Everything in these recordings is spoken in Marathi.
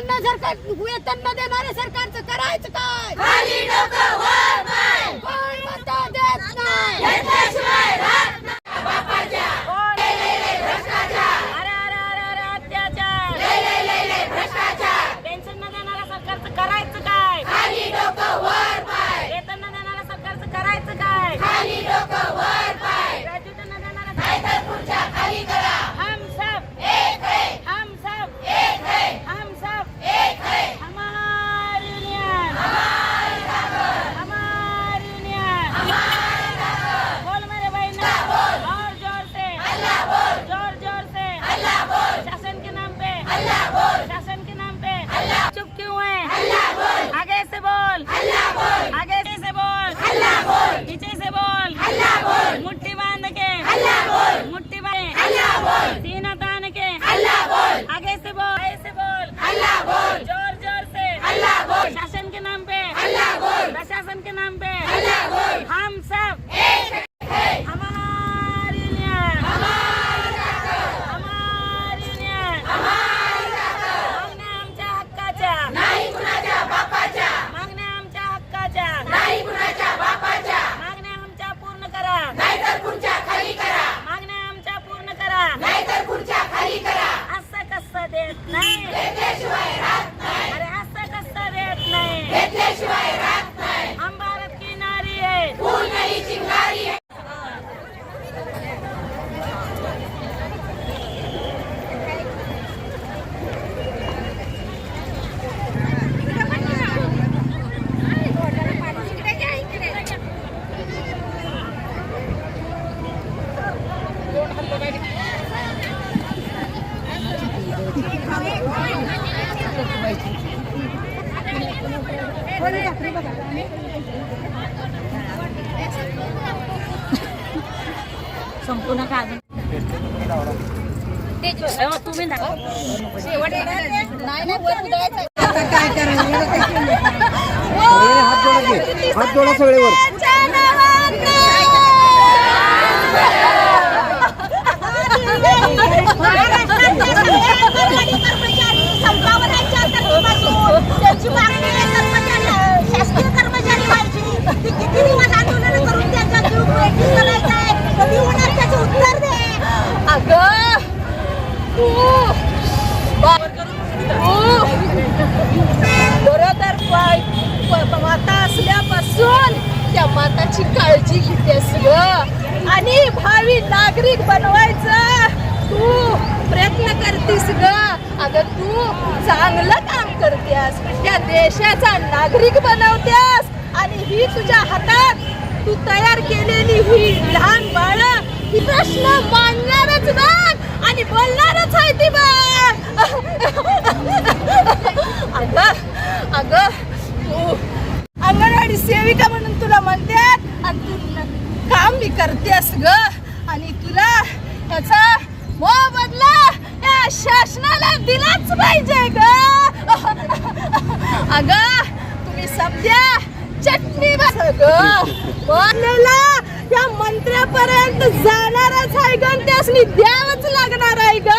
वेतन न देणाऱ्या सरकारचं करायचं काय? खाली डोकं वर पाय. कोण मतं देत नाही. घेतल्याशिवाय राहत नाही. बापाच्या भ्रष्टाचार. अरे अत्याचार. लय भ्रष्टाचार. पेन्शन न देणाऱ्या सरकारचं करायचं काय? खाली डोकं वर पाय. वेतन न देणाऱ्या सरकारचं करायचं काय? खाली डोकं वर पाय. ग्रॅज्युएट न देणाऱ्या नाहीतर खुर्च्या खाली करा. हम सब एक है. हम सब एक है. हम सब एक है. हमारी यूनियन हमारी ताकत. हमारी यूनियन हमारी ताकत. बोल मेरे बहना बोल. और जोर से अल्लाह बोल. जोर से अल्लाह बोल. शासन के नाम पे अल्लाह बोल. शासन के नाम पे अल्लाह. चुप क्यों है? अल्लाह बोल. आगे से बोल. अल्लाह बोल. आगे से बोल. अल्लाह बोल. पीछे से बोल. अल्लाह बोल. मुट्ठी बांध के अल्लाह बोल. मुट्ठी बांध अल्लाह बोल. सीना तान के अल्लाह बोल. आगे से बोल. आगे से बोल. अल्लाह बोल. जोर से अल्लाह बोल. शासन के नाम पे अल्लाह बोल. प्रशासन के नाम पे अल्लाह बोल. हम सब एक है. हमारी यूनियन हमारी ताकत. हमारी यूनियन हमारी ताकत. मागण्या आमच्या हक्काच्या नाही कुणाच्या बापाच्या. मागण्या आमच्या हक्काच्या नाही कुणाच्या बापाच्या. मागण्या आमच्या पूर्ण करा नाहीतर खुर्च्या खाली करा. मागण्या आमच्या पूर्ण करा नाहीतर खुर्च्या खाली करा. असं कसं देत नाही घेतल्याशिवाय राहत नाही. अरे असं कसं देत नाही घेतल्याशिवाय राहत नाही. हम भारत की नारी है फूल नाही चिंगारी है. संपूर्ण का अजून तुम्ही हात जोडा सगळेवर. त्यांची मागणी शासकीय कर्मचारी व्हायची. ती किती दिवस आंदोलन करून त्यांचा जीव करायचा आहे. कधी होणार त्याचं उत्तर दे. अगं बरोबर माता असल्यापासून त्या माताची काळजी घेतेस ग आणि भावी नागरिक बनवायचं तू प्रयत्न करतीस ग. अगं तू चांगलं काम करतेस, त्या देशाचा नागरिक बनवतेस आणि ही तुझ्या हातात तू तयार केलेली ही लहान बाळ ही प्रश्न मांडणारच बघ आणि बोलणारच आहे ती बघ. अगं तू अंगणवाडी सेविका म्हणून तुला म्हणतात आणि तू काम मी करतेस ग आणि तुला याचा मोबदला या शासनाला दिलाच पाहिजे ग. अगं तुम्ही सध्या चटणी बनलेला त्या मंत्र्यापर्यंत जाणारच आहे ग. त्यासनी द्यावंच लागणार आहे ग.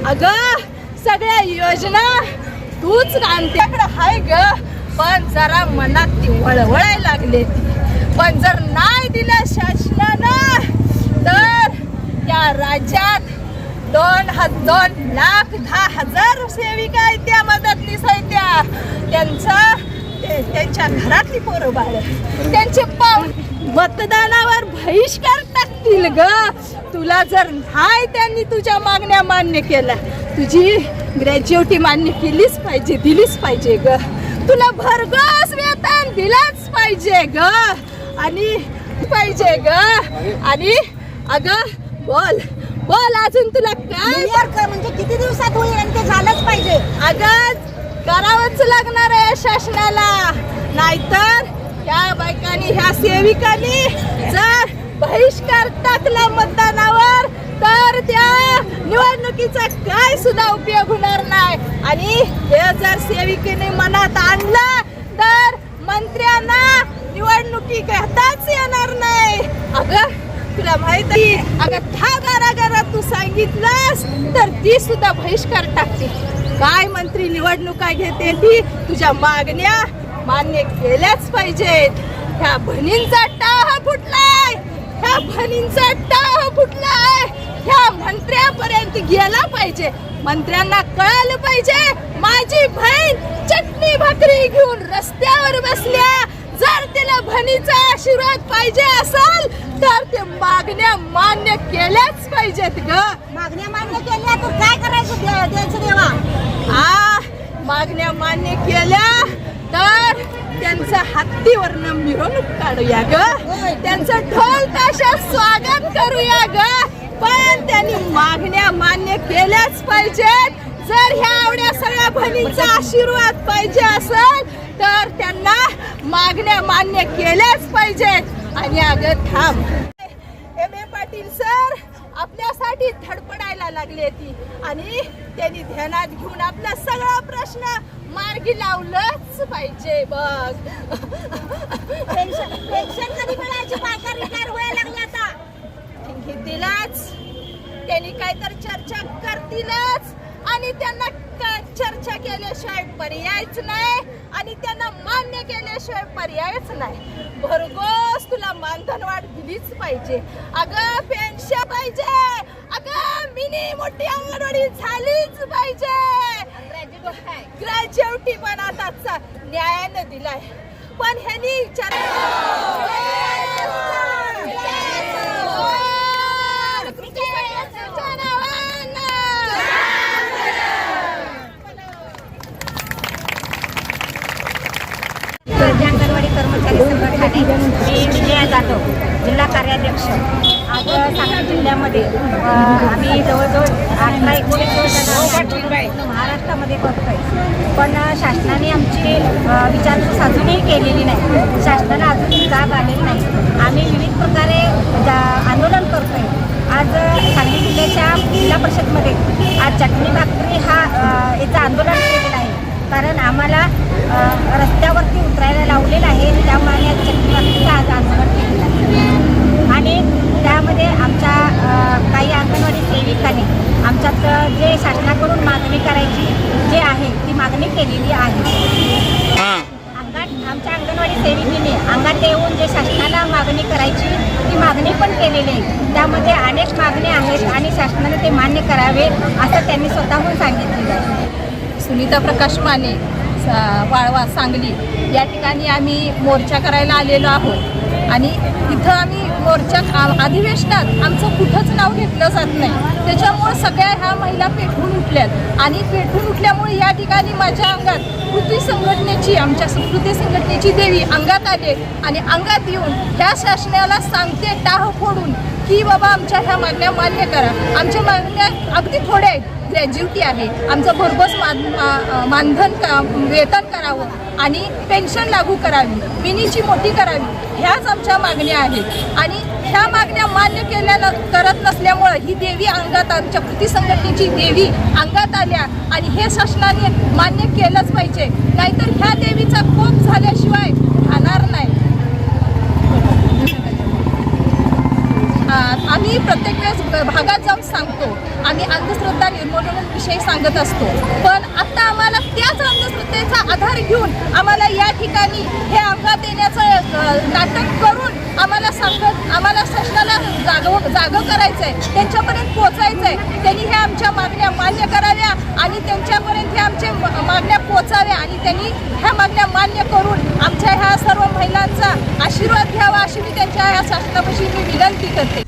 अगं सगळ्या योजना तूच आणत्याकडे हाय ग. पण जरा मनात ती वळवळायला लागले. पण जर नाही दिलं शासनानं तर त्या राज्यात 2,10,000 सेविका आहेत त्या मदतनीस आहेत त्यांच्या घरातली पोरं बाळ त्यांचे मतदानावर बहिष्कार टाकतील ग. तुला जर नाही त्यांनी तुझ्या मागण्या मान्य केल्या, तुझी ग्रॅज्युएटी मान्य केलीच पाहिजे, दिलीच पाहिजे ग. तुला भरघोस वेतन दिलाच पाहिजे ग आणि पाहिजे ग. आणि अगं बोल अजून तुला काय म्हणजे किती दिवसात होईल आणि ते झालंच पाहिजे. अगं करावंच लागणार आहे शासनाला. नाहीतर त्या बायकांनी ह्या सेविकांनी जर बहिष्कार टाकला मतदानावर तर त्या निवडणुकीचा काय सुद्धा उपयोग होणार नाही. आणि हे जर सेविकेने मनात आणलं तर मंत्र्यांना निवडणुकी घेताच येणार नाही. अगं तुला माहित आहे अगं दहा घराघरात तू सांगितलंस तर ती सुद्धा बहिष्कार टाकते. काय मंत्री निवडणुका घेते ती तुझ्या मागण्या मान्य केल्याच पाहिजेत. ह्या बहिणींचा टाह फुटलाय, ह्या बहिणींचा टाह फुटलाय. ह्या मंत्र्यापर्यंत गेला पाहिजे. मंत्र्यांना कळालं पाहिजे माझी बहीण चटणी भाकरी घेऊन रस्त्यावर बसल्या. जर तिला बहिणीचा आशीर्वाद पाहिजे असेल तर ते मागण्या मान्य केल्याच पाहिजेत ग. मागण्या मान्य केल्या तर काय करायचं द्यायचं देवा. मागण्या मान्य केल्या तर त्यांचं हत्तीवरनं मिरवणूक काढूया ग. त्यांचं ढोल ताशात स्वागत करूया ग. पण त्यांनी मागण्या मान्य केल्याच पाहिजेत. जर ह्या एवढ्या सगळ्या बहिणींचा आशीर्वाद पाहिजे असेल तर त्यांना मागण्या मान्य केल्याच पाहिजेत. आणि अगं थांब M.A. पाटील सर आपल्यासाठी धडपडायला लागले ती आणि त्यांनी ध्यानात घेऊन आपला सगळा प्रश्न मार्गी लावलंच पाहिजे बघ. पेन्शन कधी मिळायची बायका रिटायर व्हायला लागल्या आता. दिलाच त्यांनी काहीतरी चर्चा करतीलच आणि त्यांना चर्चा केल्याशिवाय पर्यायच नाही आणि त्यांना मान्य केल्याशिवाय पर्यायच नाही. भरघोस तुला मानधनवाढ दिलीच पाहिजे. अगं पेन्शन पाहिजे. अगं मिनी मोठी अंगणवाडी झालीच पाहिजे. ग्रॅज्युएटी पण आता न्यायाने दिलाय. पण ह्यांनी अंगणवाडी कर्मचारी संघटनेने मी विजया जाधव जिल्हा कार्याध्यक्ष. आज सांगली जिल्ह्यामध्ये आम्ही जवळजवळ 18-19 महाराष्ट्रामध्ये करतोय. पण शासनाने आमची विचारपूस अजूनही केलेली नाही. शासनाला अजून जाग आलेली नाही. आम्ही विविध प्रकारे आंदोलन करतोय. आज सांगली जिल्ह्याच्या जिल्हा परिषदमध्ये आज चटणी भाकरी याचं आंदोलन केलेलं आहे. कारण आम्हाला रस्त्यावरती उतरायला लावलेलं आहे. त्यामुळे या चटणी भाकरीचं आज आंदोलन केलेलं आहे. आणि त्यामध्ये आमच्या काही अंगणवाडी सेविकांनी आमच्यात जे शासनाकडून मागणी करायची जे आहे ती मागणी केलेली आहे. आमच्या अंगणवाडी सेविकेने अंगात येऊन जे शासनाला मागणी करायची ती मागणी पण केलेली आहे. त्यामध्ये अनेक मागण्या आहेत आणि शासनाने ते मान्य करावे असं त्यांनी स्वतःहून सांगितलेलं आहे. सुनीता प्रकाश माने वाळवा सांगली या ठिकाणी आम्ही मोर्चा करायला आलेलो आहोत. आणि इथं आम्ही मोर्चा अधिवेशनात आमचं कुठंच नाव घेतलं जात नाही. त्याच्यामुळे सगळ्या ह्या महिला पेटून उठल्यात आणि पेटून उठल्यामुळे या ठिकाणी माझ्या अंगात कृती संघटनेची आमच्या कृती संघटनेची देवी अंगात आले आणि अंगात येऊन ह्या शासनाला सांगते टाह फोडून की बाबा आमच्या ह्या मागण्या मान्य करा. आमच्या मागण्या अगदी थोड्या आहेत. ग्रॅज्युएटी आहे. आमचं भरघोस मानधन वेतन करावं आणि पेन्शन लागू करावी. मिनीची मोठी करावी. ह्याच आमच्या मागण्या आहेत. आणि ह्या मागण्या मान्य करत नसल्यामुळं ही देवी अंगात आमच्या कृती संघटनेची देवी अंगात आल्या आणि हे शासनाने मान्य केलंच पाहिजे. नाहीतर ह्या देवीचा कोप झाल्याशिवाय राहणार नाही. आम्ही प्रत्येक वेळेस भागात जाऊन सांगतो. आम्ही अंधश्रद्धा निर्मूलनाविषयी सांगत असतो. पण आता आम्हाला त्याच अंधश्रद्धेचा आधार घेऊन आम्हाला या ठिकाणी हे अंगात येण्याचं नाटक करून आम्हाला शासनाला जागं करायचं आहे. त्यांच्यापर्यंत पोचायचं आहे. त्यांनी ह्या आमच्या मागण्या मान्य कराव्या आणि त्यांच्यापर्यंत ह्या आमच्या मागण्या पोचाव्या आणि त्यांनी ह्या मागण्या मान्य करून आमच्या ह्या सर्व महिलांचा आशीर्वाद घ्यावा अशी मी त्यांच्या ह्या शासनापाशी मी विनंती करते.